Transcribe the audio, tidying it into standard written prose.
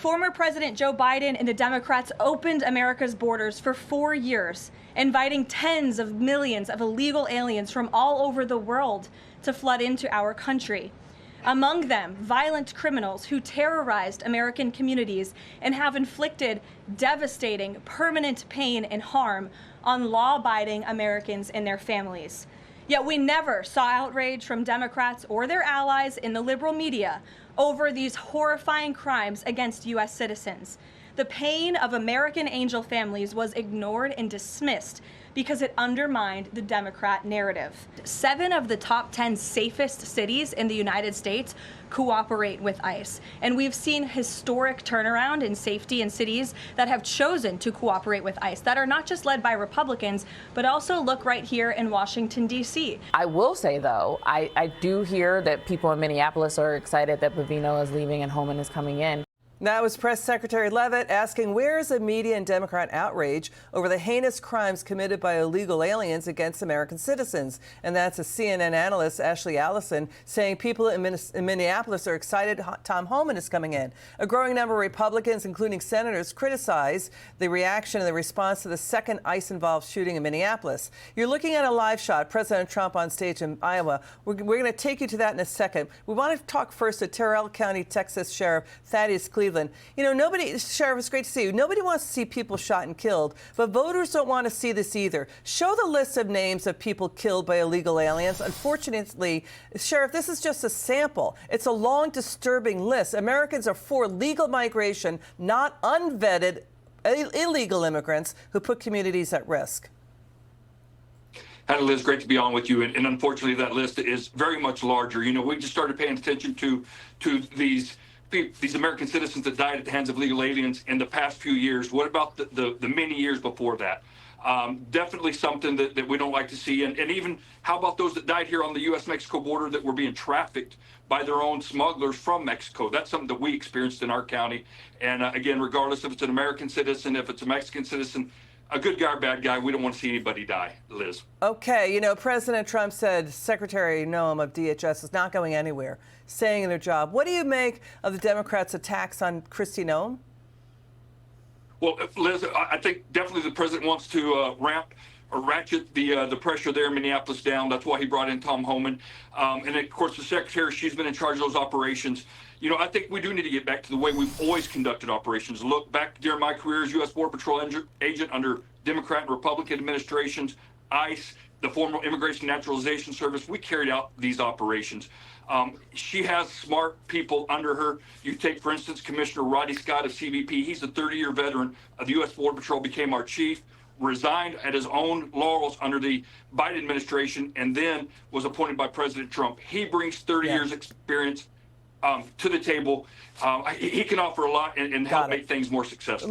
Former President Joe Biden and the Democrats opened America's borders for 4 years, inviting tens of millions of illegal aliens from all over the world to flood into our country. Among them, violent criminals who terrorized American communities and have inflicted devastating, permanent pain and harm on law-abiding Americans and their families. Yet we never saw outrage from Democrats or their allies in the liberal media over these horrifying crimes against U.S. citizens. The pain of American angel families was ignored and dismissed because it undermined the Democrat narrative. 7 of the top 10 safest cities in the United States cooperate with ICE. And we've seen historic turnaround in safety in cities that have chosen to cooperate with ICE, that are not just led by Republicans, but also look right here in Washington, D.C. I will say, though, I do hear that people in Minneapolis are excited that Bovino is leaving and Homan is coming in. That was Press Secretary Leavitt asking where is the media and Democrat outrage over the heinous crimes committed by illegal aliens against American citizens. And that's a CNN analyst, Ashley Allison, saying people in Minneapolis are excited Tom Homan is coming in. A growing number of Republicans, including senators, criticize the reaction and the response to the second ICE-involved shooting in Minneapolis. You're looking at a live shot, President Trump on stage in Iowa. We're going to take you to that in a second. We want to talk first to Terrell County, Texas Sheriff Thaddeus. You know, Sheriff, it's great to see you. Nobody wants to see people shot and killed, but voters don't want to see this either. Show the list of names of people killed by illegal aliens. Unfortunately, Sheriff, this is just a sample. It's a long, disturbing list. Americans are for legal migration, not unvetted illegal immigrants who put communities at risk. Hi, Liz. Great to be on with you. And unfortunately, that list is very much larger. You know, we just started paying attention to these American citizens that died at the hands of illegal aliens in the past few years. What about the many years before that? Definitely something that we don't like to see. And even how about those that died here on the U.S.-Mexico border that were being trafficked by their own smugglers from Mexico? That's something that we experienced in our county. And again, regardless if it's an American citizen, if it's a Mexican citizen, a good guy or bad guy, we don't want to see anybody die, Liz. Okay, you know, President Trump said Secretary Noem of DHS is not going anywhere, staying in their job. What do you make of the Democrats' attacks on Kristi Noem? Well, Liz, I think definitely the president wants to ratchet the pressure there in Minneapolis down. That's why he brought in Tom Homan. And of course, the secretary, she's been in charge of those operations. You know, I think we do need to get back to the way we've always conducted operations. Look, back during my career as U.S. Border Patrol agent under Democrat and Republican administrations, ICE, the former Immigration Naturalization Service, we carried out these operations. She has smart people under her. You take, for instance, Commissioner Roddy Scott of CBP. He's a 30-year veteran of the U.S. Border Patrol, became our chief, resigned at his own laurels under the Biden administration, and then was appointed by President Trump. He brings 30 years experience to the table. He can offer a lot and help make things more successful.